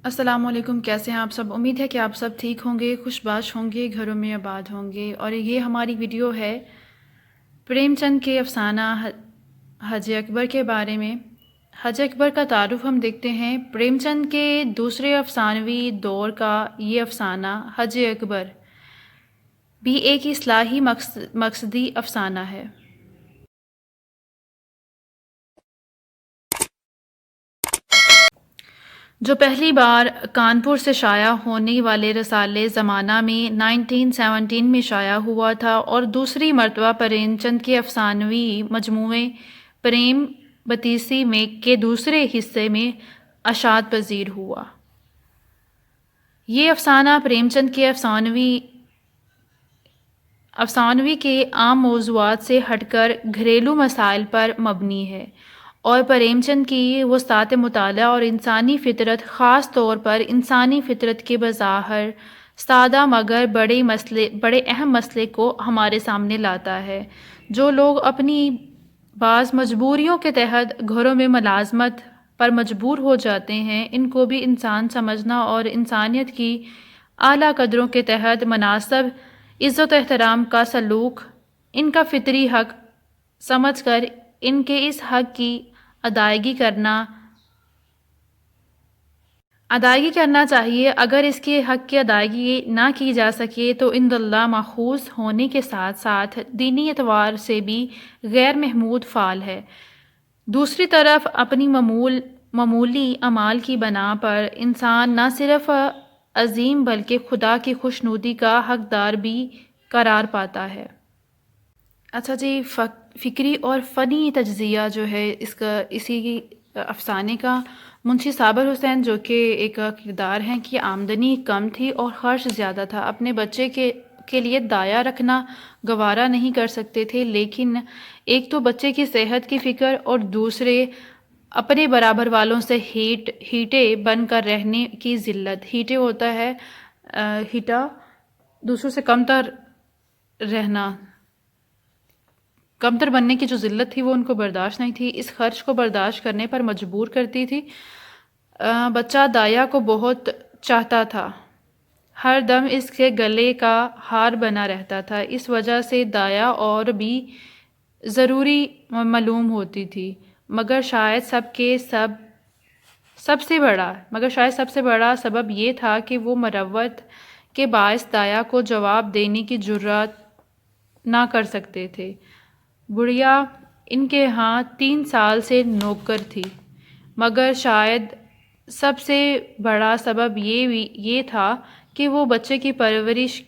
السلام علیکم، کیسے ہیں آپ سب؟ امید ہے کہ آپ سب ٹھیک ہوں گے، خوش باش ہوں گے، گھروں میں آباد ہوں گے۔ اور یہ ہماری ویڈیو ہے پریم چند کے افسانہ حج اکبر کے بارے میں۔ حج اکبر کا تعارف ہم دیکھتے ہیں۔ پریم چند کے دوسرے افسانوی دور کا یہ افسانہ حج اکبر بھی ایک اصلاحی مقصدی افسانہ ہے۔ جو پہلی بار کانپور سے شائع ہونے والے رسالے زمانہ میں 1917 میں شائع ہوا تھا اور دوسری مرتبہ پریم چند کے افسانوی مجموعے پریم بتیسی میں کے دوسرے حصے میں اشاعت پذیر ہوا۔ یہ افسانہ پریم چند کے افسانوی کے عام موضوعات سے ہٹ کر گھریلو مسائل پر مبنی ہے اور پریم چند کی وسعت مطالعہ اور انسانی فطرت، خاص طور پر انسانی فطرت کے بظاہر سادہ مگر بڑے اہم مسئلے کو ہمارے سامنے لاتا ہے۔ جو لوگ اپنی بعض مجبوریوں کے تحت گھروں میں ملازمت پر مجبور ہو جاتے ہیں، ان کو بھی انسان سمجھنا اور انسانیت کی اعلیٰ قدروں کے تحت مناسب عزت و احترام کا سلوک ان کا فطری حق سمجھ کر ان کے اس حق کی ادائیگی کرنا چاہیے۔ اگر اس کے حق کی ادائیگی نہ کی جا سکے تو عند اللہ ماخوذ ہونے کے ساتھ ساتھ دینی اعتبار سے بھی غیر محمود فعل ہے۔ دوسری طرف اپنی معمولی اعمال کی بنا پر انسان نہ صرف عظیم بلکہ خدا کی خوشنودی کا حقدار بھی قرار پاتا ہے۔ اچھا جی، فکری اور فنی تجزیہ جو ہے اسی افسانے کا، منشی صابر حسین جو کہ ایک کردار ہیں کہ آمدنی کم تھی اور خرچ زیادہ تھا، اپنے بچے کے لیے دایا رکھنا گوارا نہیں کر سکتے تھے، لیکن ایک تو بچے کی صحت کی فکر اور دوسرے اپنے برابر والوں سے ہیٹے بن کر رہنے کی ذلت۔ ہیٹے ہوتا ہے ہیٹا، دوسروں سے کمتر رہنا، کمتر بننے کی جو ذلت تھی وہ ان کو برداشت نہیں تھی، اس خرچ کو برداشت کرنے پر مجبور کرتی تھی۔ بچہ دایا کو بہت چاہتا تھا، ہر دم اس کے گلے کا ہار بنا رہتا تھا، اس وجہ سے دایا اور بھی ضروری معلوم ہوتی تھی، مگر شاید سب سے بڑا سبب یہ تھا کہ وہ مروت کے باعث دایا کو جواب دینے کی جرات نہ کر سکتے تھے۔ بڑھیا ان کے ہاں 3 سال سے نوکر تھی، مگر شاید سب سے بڑا سبب یہ تھا کہ وہ بچے کی پرورش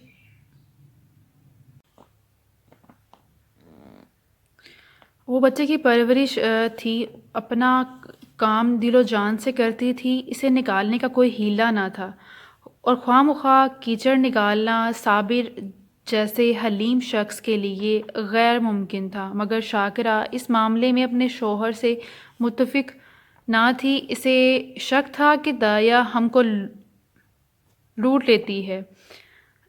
تھی، اپنا کام دل و جان سے کرتی تھی، اسے نکالنے کا کوئی ہیلا نہ تھا، اور خواہ مخواہ کیچڑ نکالنا صابر جیسے حلیم شخص کے لیے غیر ممکن تھا۔ مگر شاکرہ اس معاملے میں اپنے شوہر سے متفق نہ تھی، اسے شک تھا کہ دایا ہم کو لوٹ لیتی ہے۔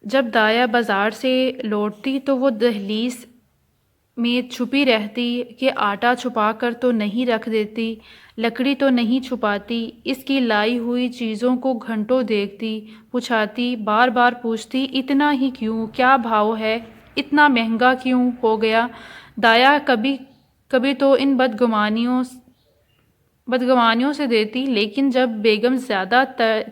جب دایا بازار سے لوٹتی تو وہ دہلیز میں چھپی رہتی کہ آٹا چھپا کر تو نہیں رکھ دیتی، لکڑی تو نہیں چھپاتی، اس کی لائی ہوئی چیزوں کو گھنٹوں دیکھتی، پچھاتی، بار بار پوچھتی اتنا ہی کیوں، کیا بھاؤ ہے، اتنا مہنگا کیوں ہو گیا۔ دایا کبھی تو ان بدگمانیوں سے دیتی، لیکن جب بیگم زیادہ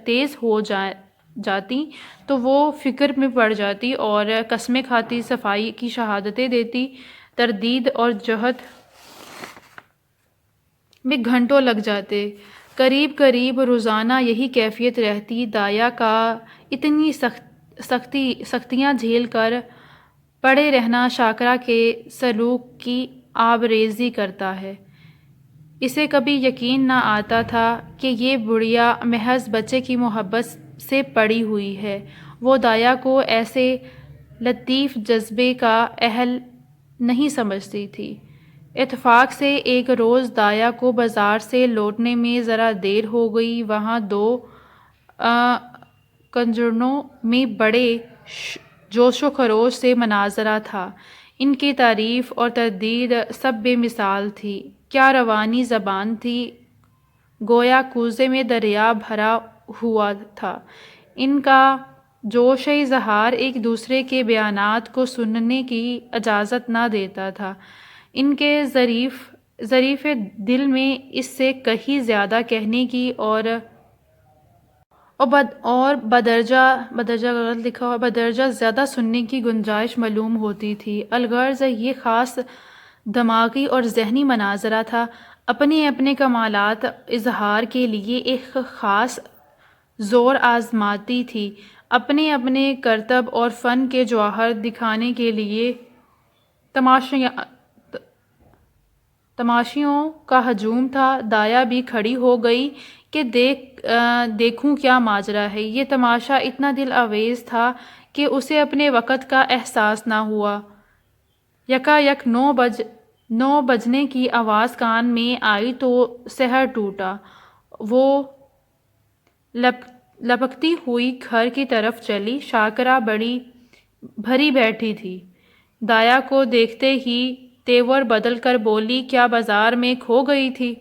تیز ہو جاتی تو وہ فکر میں پڑ جاتی اور قسمیں کھاتی، صفائی کی شہادتیں دیتی، تردید اور جہد میں گھنٹوں لگ جاتے۔ قریب روزانہ یہی کیفیت رہتی۔ دایا کا اتنی سختیاں جھیل کر پڑے رہنا شاکرہ کے سلوک کی آبریزی کرتا ہے۔ اسے کبھی یقین نہ آتا تھا کہ یہ بڑھیا محض بچے کی محبت سے پڑی ہوئی ہے، وہ دایا کو ایسے لطیف جذبے کا اہل نہیں سمجھتی تھی۔ اتفاق سے ایک روز دایا کو بازار سے لوٹنے میں ذرا دیر ہو گئی، وہاں 2 کنجروں میں بڑے جوش و خروش سے مناظرہ تھا، ان کی تعریف اور تردید سب بے مثال تھی۔ کیا روانی زبان تھی، گویا کوزے میں دریا بھرا ہوا تھا۔ ان کا جوش اظہار ایک دوسرے کے بیانات کو سننے کی اجازت نہ دیتا تھا۔ ان کے ظریف دل میں اس سے کہیں زیادہ کہنے کی اور بدرجہ زیادہ سننے کی گنجائش معلوم ہوتی تھی۔ الغرض یہ خاص دماغی اور ذہنی مناظرہ تھا، اپنے اپنے کمالات اظہار کے لیے ایک خاص زور آزماتی تھی، اپنے اپنے کرتب اور فن کے جوہر دکھانے کے لیے تماشائیوں کا ہجوم تھا۔ دایا بھی کھڑی ہو گئی کہ دیکھوں کیا ماجرا ہے۔ یہ تماشا اتنا دل آویز تھا کہ اسے اپنے وقت کا احساس نہ ہوا۔ یکایک 9 بجنے کی آواز کان میں آئی تو سحر ٹوٹا۔ وہ لپکتی ہوئی گھر کی طرف چلی۔ شاکرا بھری بیٹھی تھی۔ دایا کو دیکھتے ہی تیور بدل کر بولی، کیا بازار میں کھو گئی تھی؟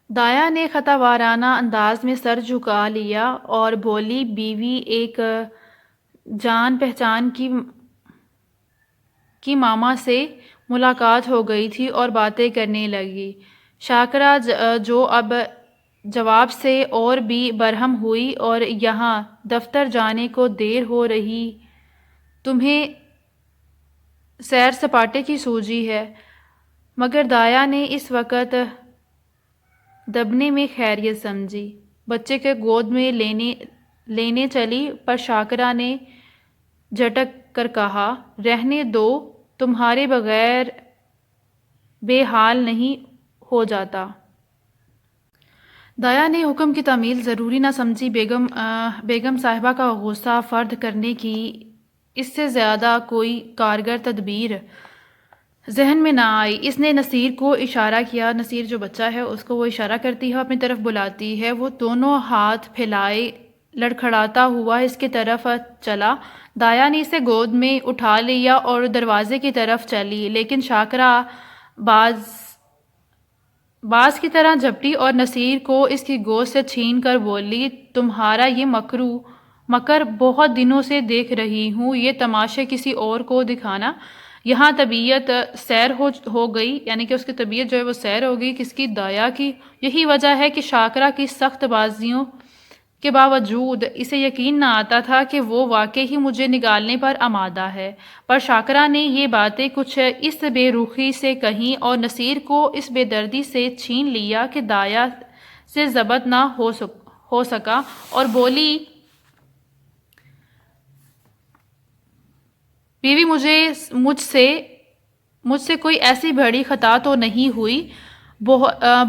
دایا نے خطا وارانہ انداز میں سر جھکا لیا اور بولی، بیوی ایک جان پہچان کی ماما سے ملاقات ہو گئی تھی اور باتیں کرنے لگی۔ شاکرا جو اب جواب سے اور بھی برہم ہوئی، اور یہاں دفتر جانے کو دیر ہو رہی، تمہیں سیر سپاٹے کی سوجی ہے؟ مگر دایا نے اس وقت دبنے میں خیریت سمجھی۔ بچے کے گود میں لینے چلی، پر شاکرا نے جھٹک کر کہا، رہنے دو، تمہارے بغیر بے حال نہیں ہو جاتا۔ دایا نے حکم کی تعمیل ضروری نہ سمجھی۔ بیگم صاحبہ کا غصہ فرد کرنے کی اس سے زیادہ کوئی کارگر تدبیر ذہن میں نہ آئی۔ اس نے نصیر کو اشارہ کیا۔ نصیر جو بچہ ہے اس کو وہ اشارہ کرتی ہے، اپنی طرف بلاتی ہے۔ وہ دونوں ہاتھ پھیلائے لڑکھڑاتا ہوا اس کی طرف چلا۔ دایا نے اسے گود میں اٹھا لیا اور دروازے کی طرف چلی، لیکن شاکرا باز کی طرح جھپٹی اور نصیر کو اس کی گود سے چھین کر بولی، تمہارا یہ مکر بہت دنوں سے دیکھ رہی ہوں، یہ تماشے کسی اور کو دکھانا۔ یہاں طبیعت سیر ہو گئی، یعنی کہ اس کی طبیعت جو ہے وہ سیر ہو گئی، کس کی؟ دایا کی۔ یہی وجہ ہے کہ شاکرا کی سخت بازیوں کے باوجود اسے یقین نہ آتا تھا کہ وہ واقعی ہی مجھے نگالنے پر آمادہ ہے۔ پر شاکرا نے یہ باتیں کچھ اس بے رخی سے کہیں اور نصیر کو اس بے دردی سے چھین لیا کہ دایا سے ضبط نہ ہو سکا، اور بولی، بیوی مجھ سے کوئی ایسی بڑی خطا تو نہیں ہوئی؟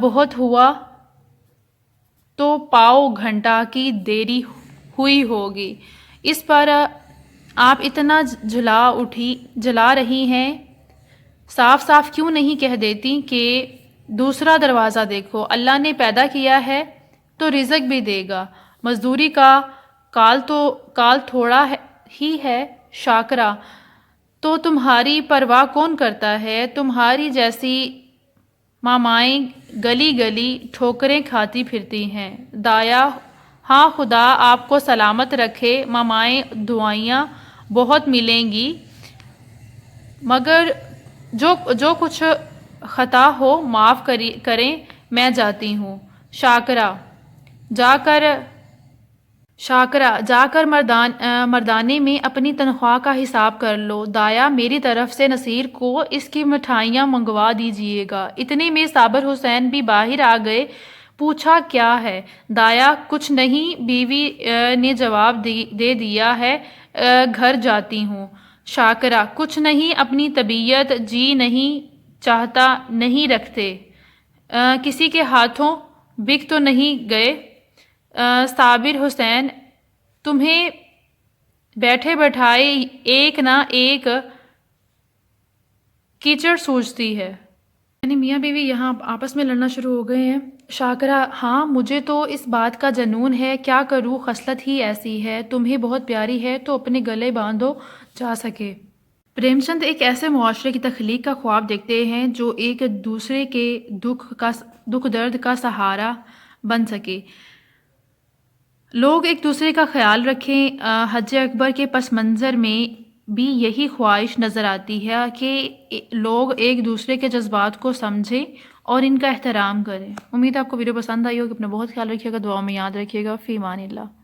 بہت ہوا تو پاؤ گھنٹہ کی دیری ہوئی ہوگی، اس پر آپ اتنا جلا رہی ہیں، صاف صاف کیوں نہیں کہہ دیتی کہ دوسرا دروازہ دیکھو؟ اللہ نے پیدا کیا ہے تو رزق بھی دے گا، مزدوری کا کال تھوڑا ہی ہے۔ شاکرا، تو تمہاری پرواہ کون کرتا ہے؟ تمہاری جیسی مامائیں گلی گلی ٹھوکریں کھاتی پھرتی ہیں۔ دایا، ہاں، خدا آپ کو سلامت رکھے، مامائیں دعائیاں بہت ملیں گی، مگر جو کچھ خطا ہو معاف کریں، میں جاتی ہوں۔ شاکرا، جا کر مردانے میں اپنی تنخواہ کا حساب کر لو۔ دایا، میری طرف سے نصیر کو اس کی مٹھائیاں منگوا دیجیے گا۔ اتنے میں صابر حسین بھی باہر آ گئے۔ پوچھا، کیا ہے؟ دایا، کچھ نہیں، بیوی نے جواب دے دیا ہے، گھر جاتی ہوں۔ شاکرا، کچھ نہیں، اپنی طبیعت جی نہیں چاہتا نہیں رکھتے؟ کسی کے ہاتھوں بک تو نہیں گئے؟ صابر حسین، تمہیں بیٹھے بٹھائے ایک نہ ایک کیچڑ سوجتی ہے۔ یعنی میاں بیوی یہاں آپس میں لڑنا شروع ہو گئے ہیں۔ شاکرا، ہاں، مجھے تو اس بات کا جنون ہے، کیا کروں، خصلت ہی ایسی ہے، تمہیں بہت پیاری ہے تو اپنے گلے باندھو جا سکے۔ پریم چند ایک ایسے معاشرے کی تخلیق کا خواب دیکھتے ہیں جو ایک دوسرے کے دکھ درد کا سہارا بن سکے۔ لوگ ایک دوسرے کا خیال رکھیں۔ حج اکبر کے پس منظر میں بھی یہی خواہش نظر آتی ہے کہ لوگ ایک دوسرے کے جذبات کو سمجھیں اور ان کا احترام کریں۔ امید ہے آپ کو ویڈیو پسند آئی ہوگی۔ اپنا بہت خیال رکھیے گا، دعاؤں میں یاد رکھیے گا۔ فی امان اللہ۔